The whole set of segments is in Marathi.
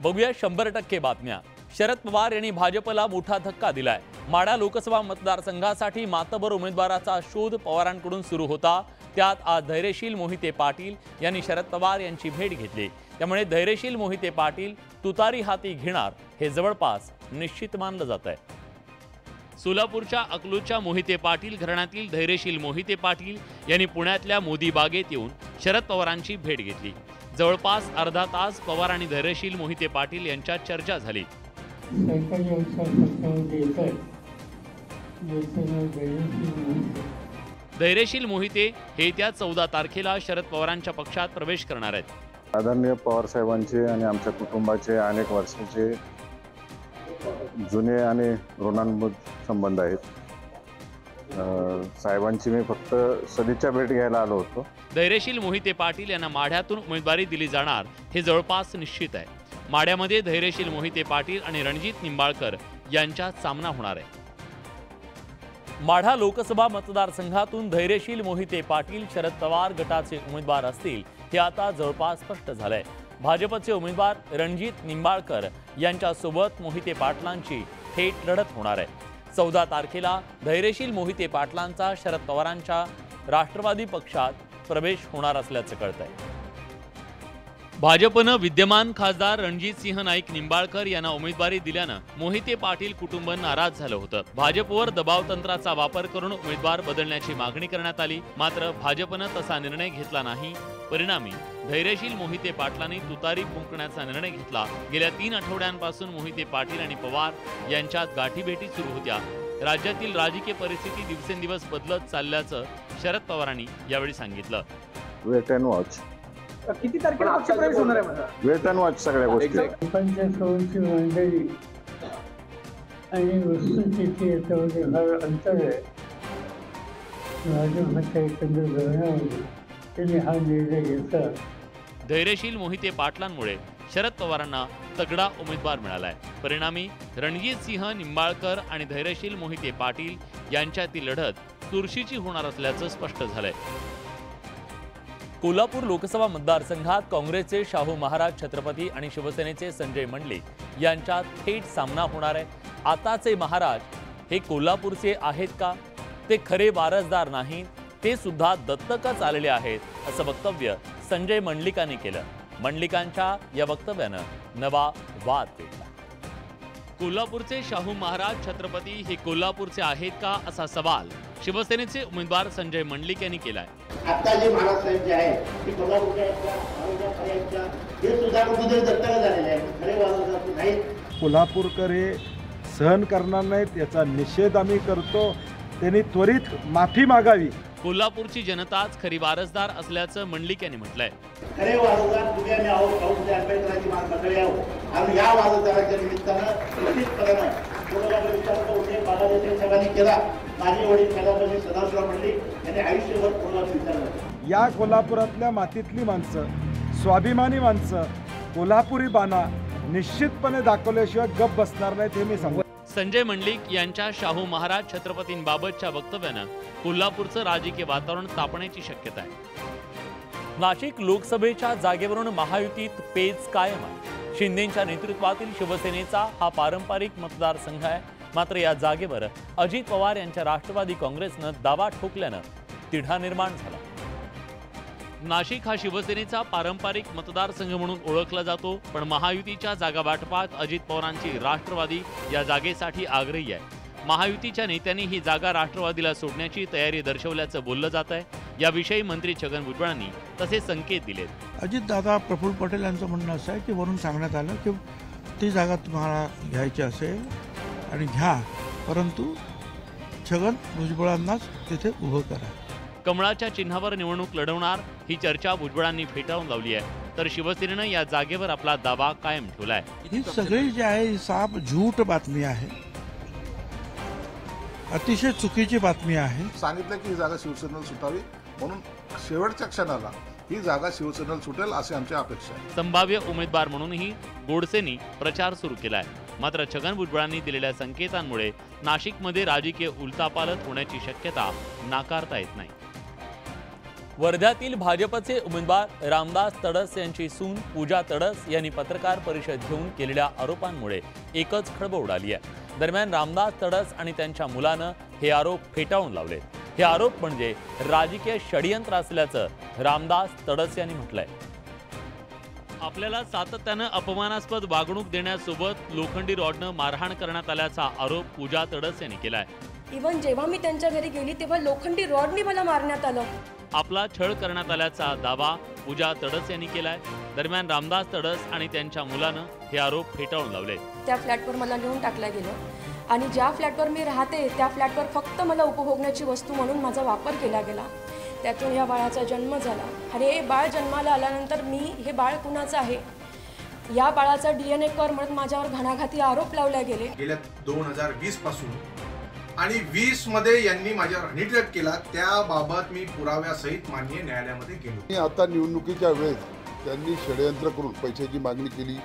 बघूया 100% बातम्या। शरद पवार यांनी भाजपला मोठा धक्का दिलाय। माढा लोकसभा मतदारसंघासाठी मातबर उमेदवाराचा शोध पवारांकडून सुरू होता। त्यात आज धैर्यशील मोहिते पाटील यांनी शरद पवार यांची भेट घेतली। त्यामुळे धैर्यशील मोहिते पाटील तुतारी हाती घेणार हे जवळपास निश्चित मानलं जात आहे। सोलापूरच्या अकलूजच्या मोहिते पाटील घराण्यातील धैर्यशील मोहिते पाटील यांनी पुण्यातल्या मोदी बागेत येऊन शरद पवारांची भेट घेतली। जवळपास अर्धा तास पवार आणि धैर्यशील मोहिते पाटील यांच्यात चर्चा झाली। धैर्यशील मोहिते हे येत्या 14 तारखेला शरद पवारांच्या पक्षात प्रवेश करणार आहेत। आदरणीय पवार साहेबांचे आणि आमच्या कुटुंबाचे अनेक वर्षाचे जुने आणि ऋणानुबंध संबंध आहेत। साहेबांची मी फक्त सदिच्छा भेट घ्यायला आलो होतो। धैर्यशील मोहिते पाटील यांना माढ्यातून उमेदवारी दिली जाणार हे जवळपास निश्चित आहे। माढ्यामध्ये धैर्यशील मोहिते पाटील आणि रणजित निंबाळकर यांच्यात सामना होणार आहे। माढा लोकसभा मतदारसंघातून धैर्यशील मोहिते पाटील शरद पवार गटाचे उमेदवार असतील हे आता जवळपास स्पष्ट झालंय। भाजपचे उमेदवार रणजित निंबाळकर यांच्यासोबत मोहिते पाटलांची थेट लढत होणार आहे। 14 तारखेला धैर्यशील मोहिते पाटलांचा शरद पवारांच्या राष्ट्रवादी पक्षात प्रवेश होणार असल्याचं कळतंय। भाजपनं विद्यमान खासदार रणजितसिंह नाईक निंबाळकर यांना उमेदवारी दिल्यानं मोहिते पाटील कुटुंब नाराज झालं होतं। भाजपवर दबाव तंत्राचा वापर करून उमेदवार बदलण्याची मागणी करण्यात आली, मात्र भाजपनं तसा निर्णय घेतला नाही। परिणामी धैर्यशील मोहिते पाटलांनी तुतारी फुंकण्याचा निर्णय घेतला। गेल्या 3 आठवड्यांपासून मोहिते पाटील आणि पवार यांच्यात गाठीभेटी सुरू होत्या। राज्यातील राजकीय परिस्थिती दिवसेंदिवस बदलत चालल्याचं शरद पवारांनी यावेळी सांगितलं। Wait and watch. किती तारखेला पक्ष प्रवेश होणार आहे म्हणा? वेट अँड वॉच सगळ्या गोष्टी। पंचसोची मंडळी आणि वस्तुस्थिती याच्यामध्ये फार अंतर आहे। भाजपच्या एकंदर धोरणामध्ये त्यांनी हा निर्णय घेतला। धैर्यशील मोहिते पाटलांमुळे शरद पवारांना तगडा उमेदवार मिळालाय। परिणामी रणजितसिंह निंबाळकर आणि धैर्यशील मोहिते पाटील यांच्यातील लढत चुरशीची होणार असल्याचं स्पष्ट झालंय। कोल्हापूर लोकसभा मतदारसंघात काँग्रेसचे शाहू महाराज छत्रपती आणि शिवसेनेचे संजय मंडलिक यांच्यात थेट सामना होणार आहे। आताचे महाराज हे कोल्हापूरचे आहेत का? ते खरे वारसदार नाहीत, ते सुद्धा दत्तकच आलेले आहेत असं वक्तव्य संजय मंडलिकांनी केलं। मंडलिकांच्या या वक्तव्यानं नवा वाद पेटला। कोल्हापूरचे शाहू महाराज छत्रपती हे कोल्हापूरचे आहेत का असा सवाल शिवसेनेचे उमेदवार संजय मंडलिक यांनी केलाय। आता जे महाराज साहेब जे आहे ते कोल्हापूरच्या हे सुद्धा कुठेतरी दत्तक झालेले आहे, खरे वारसदार नाहीत। कोल्हापूरकर हे सहन करणार नाहीत, याचा निषेध आम्ही करतो। त्यांनी त्वरित माफी मागावी। कोल्हापूरची जनताच खरी वारसदार असल्याचं मंडलिक यांनी म्हटलंय। खरे वारसदार तुम्ही आम्ही आहोत, पाऊस आंबेडकरांची मान मंडळी आहोत आणि या वारसदाराच्या निमित्तानं निश्चितपणानं कोल्हापूर विचाराचा उल्लेख बाबासाहेब साहेबांनी केला। माझे वडील कलापती सदाशिवराव मंडलिक यांनी आयुष्यभर कोल्हापूर विचारलं। या कोल्हापुरातल्या मातीतली माणसं, स्वाभिमानी माणसं, कोल्हापुरी बाणा निश्चितपणे दाखवल्याशिवाय गप बसणार नाहीत हे मी सांगतो। संजय मंडलिक यांच्या शाहू महाराज छत्रपतींबाबतच्या वक्तव्यानं कोल्हापूरचं राजकीय वातावरण तापण्याची शक्यता आहे। नाशिक लोकसभेच्या जागेवरून महायुतीत पेच कायम आहे। शिंदेंच्या नेतृत्वातील शिवसेनेचा हा पारंपरिक मतदारसंघ आहे, मात्र या जागेवर अजित पवार यांच्या राष्ट्रवादी काँग्रेसनं दावा ठोकल्यानं तिढा निर्माण झाला। नाशिक हा शिवसेनेचा पारंपरिक मतदारसंघ म्हणून ओळखला जातो, पण महायुतीच्या जागा वाटपात अजित पवारांची राष्ट्रवादी या जागेसाठी आग्रही आहे। महायुतीच्या नेत्यांनी ही जागा राष्ट्रवादीला सोडण्याची तयारी दर्शवल्याचं बोललं जात आहे। याविषयी मंत्री छगन भुजबळांनी तसे संकेत दिलेत। अजितदादा प्रफुल्ल पटेल यांचं म्हणणं असं आहे की वरून सांगण्यात आलं की ती जागा तुम्हाला घ्यायची असेल आणि घ्या, परंतु छगन भुजबळांनाच तिथे उभं करा। कमळाच्या चिन्हावर निवडणूक लढवणार ही चर्चा भुजबळांनी फेटाळून लावली आहे, तर शिवसेनेनं या जागेवर आपला दावा कायम ठेवलाय। ही सगळी जी आहे साफ झूट बातमी आहे, अतिशय चुकीची बातमी आहे। सांगितलं की ही जागा शिवसेनेला सुटावी, म्हणून शेवटच्या क्षणाला ही जागा शिवसेनेला सुटेल अशी आमची अपेक्षा आहे। संभाव्य उमेदवार म्हणूनही गोडसेंनी प्रचार सुरू केलाय, मात्र छगन भुजबळांनी दिलेल्या संकेतांमुळे नाशिकमध्ये राजकीय उलथापालथ होण्याची शक्यता नाकारता येत नाही। वर्ध्यातील भाजपचे उमेदवार रामदास तडस यांची सून पूजा तडस यांनी पत्रकार परिषद घेऊन केलेल्या आरोपांमुळे एकच खळबळ उडाली आहे। दरम्यान रामदास तडस आणि त्यांच्या मुलानं हे आरोप फेटाळून लावले। हे आरोप म्हणजे राजकीय षडयंत्र असल्याचं रामदास तडस यांनी म्हटलंय। आपल्याला सातत्यानं अपमानास्पद वागणूक देण्यासोबत लोखंडी रॉडनं मारहाण करण्यात आल्याचा आरोप पूजा तडस यांनी केलाय। इव्हन जेव्हा मी त्यांच्या घरी गेली तेव्हा लोखंडी रॉडनी मला मारण्यात आलं। आपला छळ करण्यात आल्याचा दावा पूजा तडस यांनी केलाय। दरम्यान रामदास तडस आणि त्यांच्या मुलानं हे आरोप फेटाळून लावले। त्या फ्लॅटवर मला नेऊन टाकलं गेलं आणि ज्या फ्लॅटवर मी राहते त्या फ्लॅटवर फक्त मला उपभोगण्याची वस्तू म्हणून माझा वापर केला गेला। त्यातून या बाळाचा जन्म झाला आणि हे बाळ जन्माला आल्यानंतर मी हे बाळ कुणाचं आहे या बाळाचा DNA कर म्हणून माझ्यावर घणाघाती आरोप लावले गेले। गेल्या 2020 पासून आणि 20 मध्ये यांनी माझ्यावर हनीट्रॅप केला, त्याबाबत मी पुराव्यासहित माननीय न्यायालयामध्ये गेलो। आता निवडणुकीच्या वेळेस त्यांनी षडयंत्र करून पैशाची मागणी केली,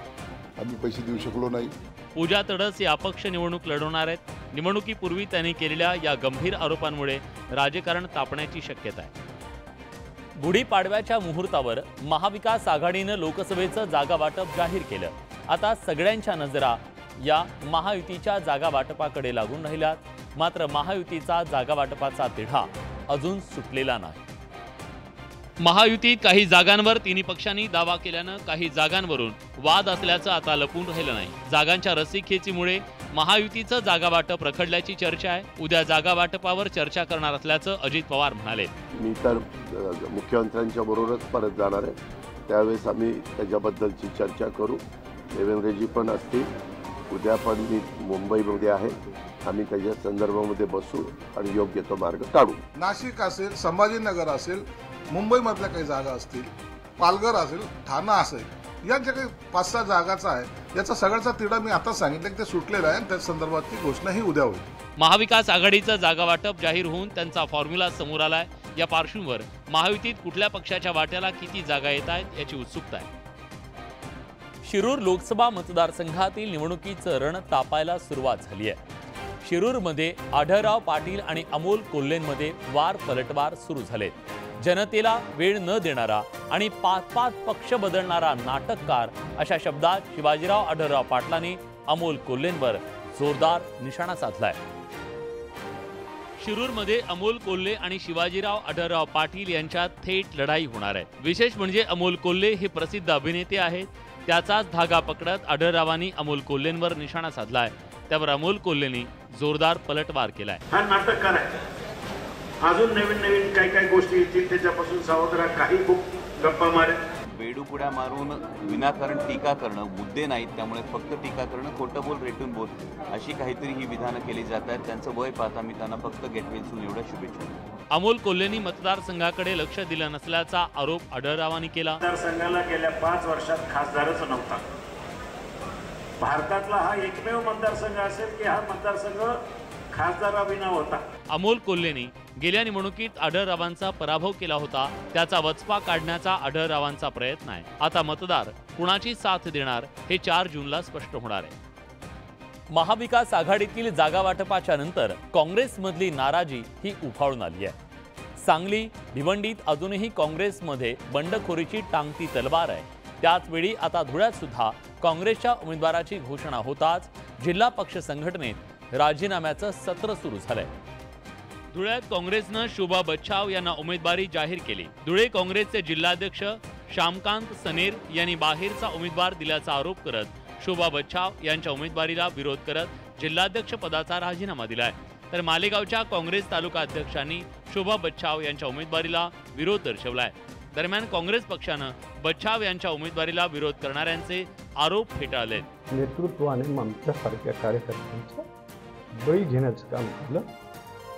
आम्ही पैसे देऊ शकलो नाही। पूजा तडस या अपक्ष निवडणूक लढवणार आहेत। निवडणुकीपूर्वी त्यांनी केलेल्या या गंभीर आरोपांमुळे राजकारण तापण्याची शक्यता आहे। गुढीपाडव्याच्या मुहूर्तावर महाविकास आघाडीनं लोकसभेचं जागा वाटप जाहीर केलं। आता सगळ्यांच्या नजरा या महायुतीच्या जागा वाटपाकडे लागून राहिल्यात। मात्र महायुतीचा जागा वाटपाचा तिढा अजून सुटलेला नाही। महायुतीत काही जागांवर तिन्ही पक्षांनी दावा केल्यानं काही जागांवरून वाद असल्याचं आता लपून राहिलं नाही। जागांच्या रस्सीखेचीमुळे महायुतीचं जागा वाटप रखडल्याची चर्चा आहे। उद्या जागा वाटपावर चर्चा करणार असल्याचं अजित पवार म्हणाले। मी तर मुख्यमंत्र्यांच्या बरोबरच परत जाणार आहे, त्यावेळेस आम्ही त्याच्याबद्दलची चर्चा करू। देवेंद्रजी पण असतील, उद्या पण मी मुंबईमध्ये आहे, आम्ही त्याच्या संदर्भामध्ये बसू आणि योग्य तो मार्ग काढू। नाशिक असेल, संभाजीनगर असेल, मुंबईमधल्या काही जागा असतील, पालघर असेल, ठाणा असेल, या ज्या काही 5-6 जागाचा आहे याचा सगळ्याचा तिढा मी आता सांगितलं की ते सुटलेला आहे आणि त्या संदर्भातली घोषणाही उद्या होईल। महाविकास आघाडीचं जागा वाटप जाहीर होऊन त्यांचा फॉर्म्युला समोर आलाय। या पार्श्वभूमीवर महायुतीत कुठल्या पक्षाच्या वाट्याला किती जागा येत आहेत याची उत्सुकता आहे। शिरूर लोकसभा मतदारसंघातील निवडणुकीचं रण तापायला सुरुवात झाली आहे। शिरूरमध्ये आढळराव पाटील आणि अमोल कोल्हेंमध्ये वार पलटवार सुरू झाले। जनतेला वेळ न देणारा आणि 5-5 पक्ष बदलणारा नाटककार अशा शब्दात शिवाजीराव आढळराव पाटलांनी अमोल कोल्हेंवर जोरदार निशाणा साधलाय। शिरूरमध्ये अमोल कोल्हे आणि शिवाजीराव आढळराव पाटील यांच्यात थेट लढाई होणार आहे। विशेष म्हणजे अमोल कोल्हे हे प्रसिद्ध अभिनेते आहेत, त्याचाच धागा पकडत आढळरावांनी अमोल कोल्हेंवर निशाणा साधलाय। त्यावर अमोल कोल्हेंनी जोरदार पलटवार केलाय। हा नाटककार आहे, अजून नवीन नवीन काही गोष्टी येतील त्याच्यापासून सावध राहा, काही खूप गप्पा मारे, बेडूपुड्या मारून विनाकारण टीका करणं, मुद्दे नाहीत त्यामुळे फक्त टीका करणं, खोटं बोल रेटून बोल अशी काहीतरी ही विधानं केली जात आहेत। त्यांचं वय पाहता मी त्यांना फक्त गेट वेल सून एवढ्या शुभेच्छा। अमोल कोल्हेंनी मतदारसंघाकडे लक्ष दिलं नसल्याचा आरोप आढळरावांनी केला। मतदारसंघाला गेल्या 5 वर्षात खासदारच नव्हता। भारतातला हा एकमेव मतदारसंघ असेल की हा मतदारसंघ खासदाराविना होता। अमोल कोल्हेंनी गेल्या निवडणुकीत आढळरावांचा पराभव केला होता, त्याचा वचपा काढण्याचा आढळरावांचा प्रयत्न आहे। आता मतदार कुणाची साथ देणार हे 4 जूनला स्पष्ट होणार आहे। महाविकास आघाडीतील जागा वाटपाच्या नंतर काँग्रेसमधली नाराजी ही उफाळून आली आहे। सांगली, भिवंडीत अजूनही काँग्रेसमध्ये बंडखोरीची टांगती तलवार आहे। त्याच वेळी आता धुळ्यात सुद्धा काँग्रेसच्या उमेदवाराची घोषणा होताच जिल्हा पक्ष संघटनेत राजीनाम्याचं सत्र सुरू झालंय। धुळ्यात काँग्रेसनं शोभा बच्छाव यांना उमेदवारी जाहीर केली। धुळे काँग्रेसचे जिल्हाध्यक्ष श्यामकांत सनेर यांनी बाहेरचा उमेदवार दिल्याचा आरोप करत शोभा बच्छाव यांच्या उमेदवारीला विरोध करत जिल्हाध्यक्ष पदाचा राजीनामा दिलाय। तर मालेगावच्या काँग्रेस तालुका अध्यक्षांनी शोभा बच्छाव यांच्या उमेदवारीला विरोध दर्शवलाय। दरम्यान काँग्रेस पक्षानं बच्छाव यांच्या उमेदवारीला विरोध करणाऱ्यांचे आरोप फेटाळले। नेतृत्वाने आमच्यासारख्या कार्यकर्त्यांचा बळी घेण्याचं काम केलं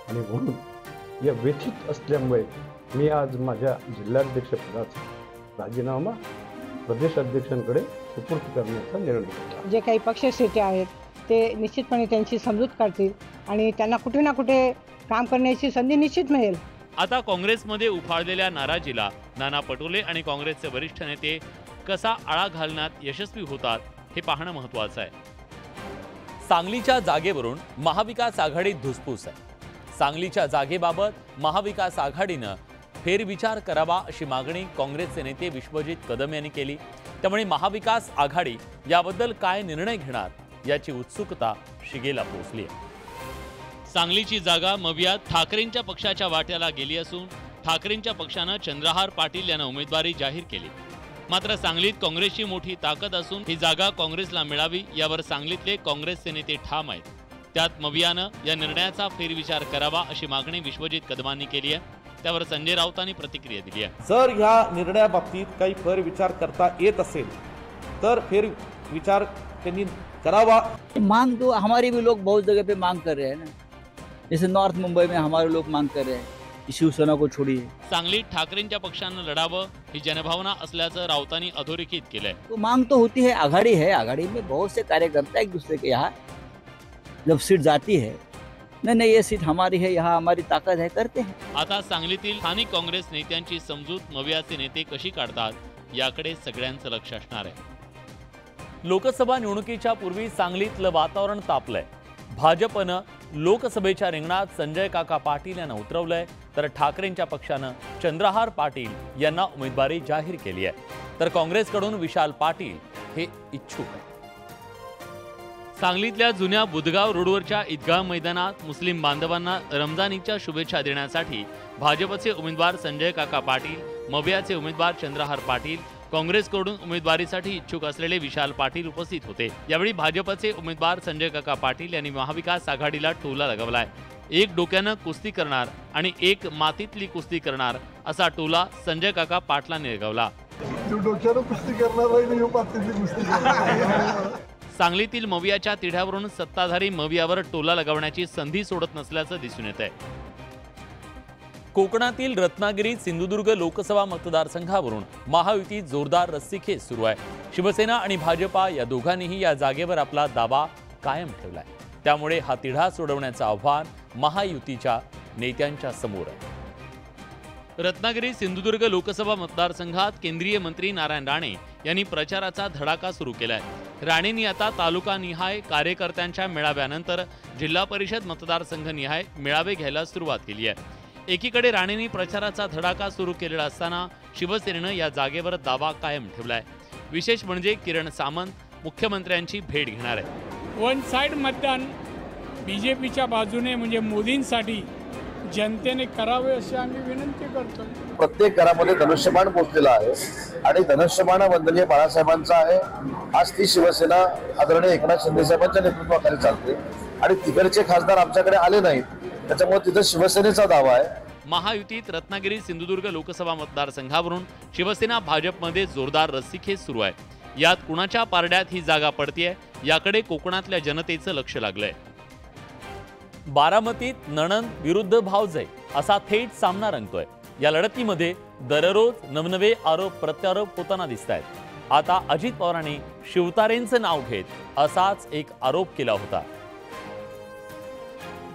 आणि म्हणून या व्यथित असल्यामुळे मी आज माझ्या जिल्हाध्यक्षपदाचा राजीनामा प्रदेश अध्यक्षांकडे सुपूर्द करण्याचा निर्णय घेतला। जे काही पक्षश्रेष्ठी आहेत ते निश्चितपणे त्यांची समजूत काढतील आणि त्यांना कुठे ना कुठे काम करण्याची संधी निश्चित मिळेल। आता काँग्रेसमध्ये उफाळलेल्या नाराजीला नाना पटोले आणि काँग्रेसचे वरिष्ठ नेते कसा आळा घालण्यात यशस्वी होतात हे पाहणं महत्त्वाचं आहे। सांगलीच्या जागेवरून महाविकास आघाडीत धुसफूस आहे। सांगलीच्या जागेबाबत महाविकास आघाडीनं फेरविचार करावा अशी मागणी काँग्रेसचे नेते विश्वजित कदम यांनी केली। त्यामुळे महाविकास आघाडी याबद्दल काय निर्णय घेणार याची उत्सुकता शिगेला पोहोचली आहे। सांगलीची जागा मवियात ठाकरेंच्या पक्षाच्या वाट्याला गेली असून ठाकरेंच्या पक्षानं चंद्रहार पाटील यांना उमेदवारी जाहीर केली। मात्र सांगलीत काँग्रेसची मोठी ताकद असून ही जागा काँग्रेसला मिळावी यावर सांगलीतले काँग्रेसचे नेते ठाम आहेत। त्यात मवियानं या निर्णयाचा फेरविचार करावा अशी मागणी विश्वजित कदमांनी केली आहे। त्यावर संजय राऊतांनी प्रतिक्रिया दिली आहे। जर ह्या निर्णयाबाबतीत काही फेरविचार करता येत असेल तर फेरविचार त्यांनी करावा। मांग तो हमारी भी लोग बहुत जगह पे मांग कर रहे हैं ना, जैसे नॉर्थ मुंबई में हमारे लोग मांग कर रहे हैं कि शिवसेना को छोड़िए। सांगलीत ठाकरेंच्या पक्षानं लढावं ही जनभावना असल्याचं राऊतांनी अधोरेखित केलंय। तो मांग तो होती है, आघाड़ी में बहुत से कार्यकर्ता एक दूसरे के यहाँ जब सीट जाती है, नहीं ये सीट हमारी है, यहाँ हमारी ताकत है, करते हैं। आता सांगलीतील स्थानिक काँग्रेस नेत्यांची समजूत मवियाचे नेते कशी काढतात याकडे सगळ्यांचं लक्ष असणार आहे। लोकसभा निवडणुकीच्या पूर्वी सांगलीतलं वातावरण तापलंय। भाजपनं लोकसभेच्या रिंगणात संजय काका पाटील यांना उतरवलंय, तर ठाकरेंच्या पक्षानं चंद्रहार पाटील यांना उमेदवारी जाहीर केली आहे, तर काँग्रेसकडून विशाल पाटील हे इच्छुक आहेत। सांगलीतल्या जुन्या बुधगाव रोडवरच्या ईदगाह मैदानात मुस्लिम बांधवांना रमजानीच्या शुभेच्छा देण्यासाठी भाजपचे उमेदवार संजय काका पाटील, मवियाचे उमेदवार चंद्रहार पाटील, काँग्रेसकडून उमेदवारीसाठी इच्छुक असलेले विशाल पाटील उपस्थित होते। यावेळी भाजपचे उमेदवार संजय काका पाटील यांनी महाविकास आघाडीला टोला लगावलाय। एक डोक्यानं कुस्ती करणार आणि एक मातीतली कुस्ती करणार असा टोला संजय काका पाटलांनी लगावला। सांगलीतील मवियाच्या तिढ्यावरून सत्ताधारी मवियावर टोला लगावण्याची संधी सोडत नसल्याचं दिसून येत आहे। कोकणातील रत्नागिरी सिंधुदुर्ग लोकसभा मतदारसंघावरून महायुतीत जोरदार रस्सीखेच सुरू आहे। शिवसेना आणि भाजपा या दोघांनीही या जागेवर आपला दावा कायम ठेवलाय। त्यामुळे हा तिढा सोडवण्याचं आव्हान महायुतीच्या नेत्यांच्या समोर आहे। रत्नागिरी सिंधुदुर्ग लोकसभा मतदारसंघात केंद्रीय मंत्री नारायण राणे यांनी प्रचाराचा धडाका सुरू केलाय। राणेंनी आता तालुकानिहाय कार्यकर्त्यांच्या मेळाव्यानंतर जिल्हा परिषद मतदारसंघनिहाय मेळावे घ्यायला सुरुवात केली आहे। एकीकडे राणेंनी प्रचाराचा धडाका सुरू केलेला असताना शिवसेनेनं या जागेवर दावा कायम ठेवलाय। विशेष म्हणजे किरण सामंत मुख्यमंत्र्यांची भेट घेणार आहे। वन साइड मतदान बीजेपीच्या बाजूने म्हणजे मोदींसाठी जनतेने करावे अशी आम्ही विनंती करतो। प्रत्येक घरामध्ये धनुष्यबाण पोचलेला आहे आणि धनुष्यबाण वंदनीय बाळासाहेबांचा आहे। आज ती शिवसेना आदरणीय एकनाथ शिंदे साहेबांच्या नेतृत्वाखाली चालते आणि तिकडचे खासदार आमच्याकडे आले नाहीत, त्याच्यामुळे तिथं शिवसेनेचा दावा आहे। महायुतीत रत्नागिरी सिंधुदुर्ग लोकसभा मतदारसंघावरून शिवसेना भाजपमध्ये जोरदार रस्सीखेच सुरू आहे। यात कुणाच्या पारड्यात ही जागा पडतीये याकडे कोकणातल्या जनतेचं लक्ष लागलंय। बारामतीत नणंद विरुद्ध भावजय असा थेट सामना रंगतोय। या लढतीमध्ये दररोज नवनवे आरोप प्रत्यारोप होताना दिसत आहेत। आता अजित पवारांनी शिवतारेंचं नाव घेत असाच एक आरोप केला होता।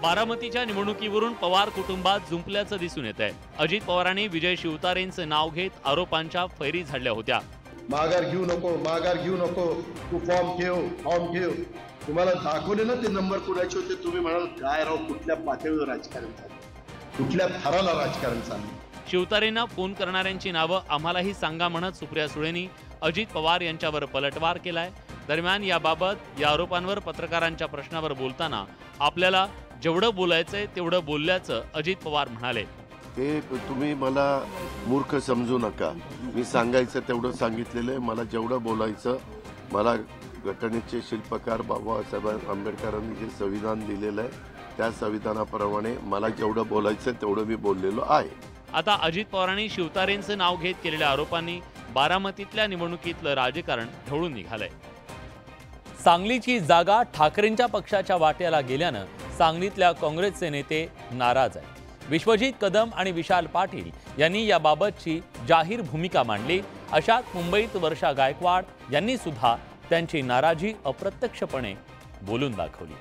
बारामतीच्या निवडणुकीवरून पवार कुटुंबात जुंपल्याचं दिसून येत आहे। अजित पवारांनी विजय शिवतारेंचं नाव घेत आरोपांच्या फैरी झाडल्या होत्या। माघार घेऊ नको, तू फॉर्म ठेव। तुम्हाला दाखवले ना ते नंबर कुणाचे होते, तुम्ही म्हणाल काय राव कुठल्या पातळीवर राजकारण चाललं, कुठल्या थराला राजकारण चाललं। शिवतारेंना फोन करणाऱ्यांची नावं आम्हालाही सांगा म्हणत सुप्रिया सुळेंनी अजित पवार यांच्यावर पलटवार केलाय। दरम्यान याबाबत या आरोपांवर पत्रकारांच्या प्रश्नावर बोलताना आपल्याला जेवढं बोलायचंय तेवढं बोलल्याचं अजित पवार म्हणाले। हे तुम्ही मला मूर्ख समजू नका, मी सांगायचं तेवढं सांगितलेलं आहे। मला जेवढं बोलायचं, मला घटनेचे शिल्पकार बाबासाहेब आंबेडकरांनी जे संविधान दिलेलं आहे त्या संविधानाप्रमाणे मला जेवढं बोलायचं तेवढं मी बोललेलो आहे। आता अजित पवारांनी शिवतारेंचं नाव घेत केलेल्या आरोपांनी बारामतीतल्या निवडणुकीतलं राजकारण ढवळून निघालंय। सांगलीची जागा ठाकरेंच्या पक्षाच्या वाट्याला गेल्यानं सांगलीतल्या काँग्रेसचे नेते नाराज आहेत। विश्वजित कदम आणि विशाल पाटील यांनी याबाबतची जाहीर भूमिका मांडली। अशात मुंबईत वर्षा गायकवाड यांनी सुद्धा त्यांची नाराजी अप्रत्यक्षपणे बोलून दाखवली।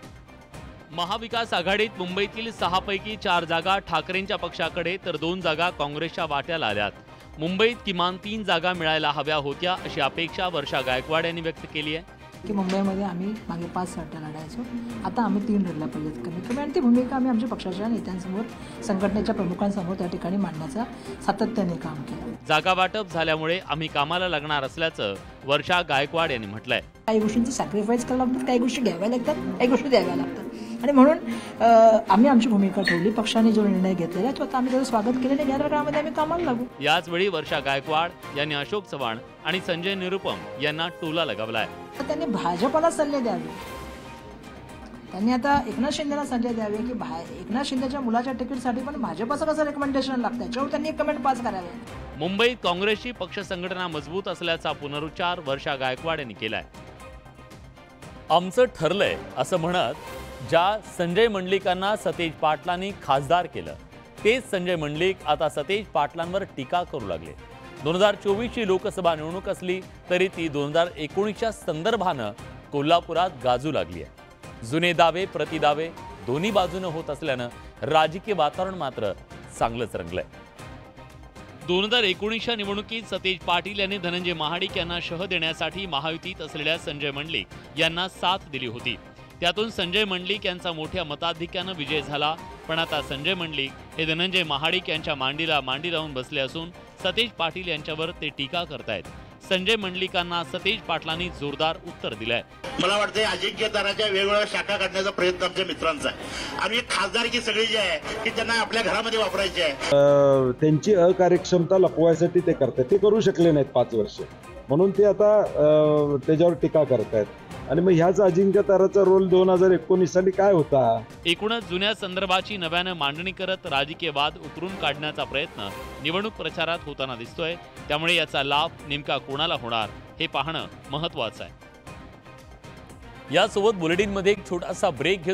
महाविकास आघाडीत मुंबईतील 6 पैकी 4 जागा ठाकरेंच्या पक्षाकडे तर 2 जागा काँग्रेसच्या वाट्याला आल्यात। मुंबईत किमान 3 जागा मिळायला हव्या होत्या अशी अपेक्षा वर्षा गायकवाड यांनी व्यक्त केली आहे। की मुंबईमध्ये आम्ही मागे 5 सीटा लढायचो, आता आम्ही 3 लढल्या पाहिजेत कमीत कमी, आणि ती भूमिका आम्ही आमच्या पक्षाच्या नेत्यांसमोर, संघटनेच्या प्रमुखांसमोर त्या ठिकाणी मांडण्याचा सातत्याने काम केलं. जागा वाटप झाल्यामुळे आम्ही कामाला लागणार असल्याचं वर्षा गायकवाड यांनी म्हटलंय. काही गोष्टींचं सॅक्रिफाईस करावं लागतात, काही गोष्टी घ्याव्या लागतात, काही गोष्टी द्याव्या लागतात, आणि म्हणून आम्ही आमची भूमिका ठेवली. पक्षाने जो निर्णय घेतलेला आहे तो आता आम्ही त्याचं स्वागत केलं आणि येणाऱ्या काळामध्ये आम्ही कामाला लागू. याचवेळी वर्षा गायकवाड यांनी अशोक चव्हाण आणि संजय निरुपम यांना टोला लगावलाय. त्यांनी भाजपला सल्ले द्यावे, त्यांनी आता एकनाथ शिंदेला सल्ले द्यावे की एकनाथ शिंदेच्या मुलाच्या तिकीटसाठी पण भाजपचं कसं रेकमेंडेशन लागतं, त्याच्यावर त्यांनी एक कमेंट पास करावे. मुंबईत काँग्रेसची पक्ष संघटना मजबूत असल्याचा पुनरुच्चार वर्षा गायकवाड यांनी केलाय. आमचं ठरलंय असं म्हणत ज्या संजय मंडलिकांना सतेज पाटलांनी खासदार केलं, तेच संजय मंडलिक आता सतेज पाटलांवर टीका करू लागले. 2024ची लोकसभा निवडणूक असली तरी ती 2019च्या संदर्भानं कोल्हापुरात गाजू लागली आहे. जुने दावे प्रतिदावे दोन्ही बाजूनं होत असल्यानं राजकीय वातावरण मात्र चांगलंच रंगलंय. 2019च्या निवडणुकीत सतेज पाटील यांनी धनंजय महाडिक यांना शह देण्यासाठी महायुतीत असलेल्या संजय मंडलिक यांना साथ दिली होती. त्यातून संजय मंडलिक यांचा मोठ्या मताधिक्यानं विजय झाला. पण आता संजय मंडलिक हे धनंजय महाडिक यांच्या मांडीला मांडी लावून बसले असून सतेज पाटील यांच्यावर ते टीका करतायत. संजय मंडलिकांना सतेज पाटलांनी जोरदार उत्तर दिलंय. मला वाटतं अजिंक्यताराच्या वेगवेगळ्या शाखा काढण्याचा प्रयत्न आमच्या मित्रांचा आहे. आणि एक खासदारकी सगळी जी आहे की त्यांना आपल्या घरामध्ये वापरायची आहे. त्यांची अकार्यक्षमता लपवायसाठी ते करतात, ते करू शकले नाहीत 5 वर्ष, म्हणून ते आता त्याच्यावर टीका करतायत. आणि मग ह्याच अजिंक्यताराचा रोल 2019 साली काय होता. एकूणच जुन्या संदर्भाची नव्यानं मांडणी करत राजकीय वाद उकरून काढण्याचा प्रयत्न निवडणूक प्रचारात होताना दिसतोय. त्यामुळे याचा लाभ नेमका कोणाला होणार हे पाहणं महत्त्वाचं आहे. यासोबत बुलेटिनमध्ये एक छोटासा ब्रेक घेतो.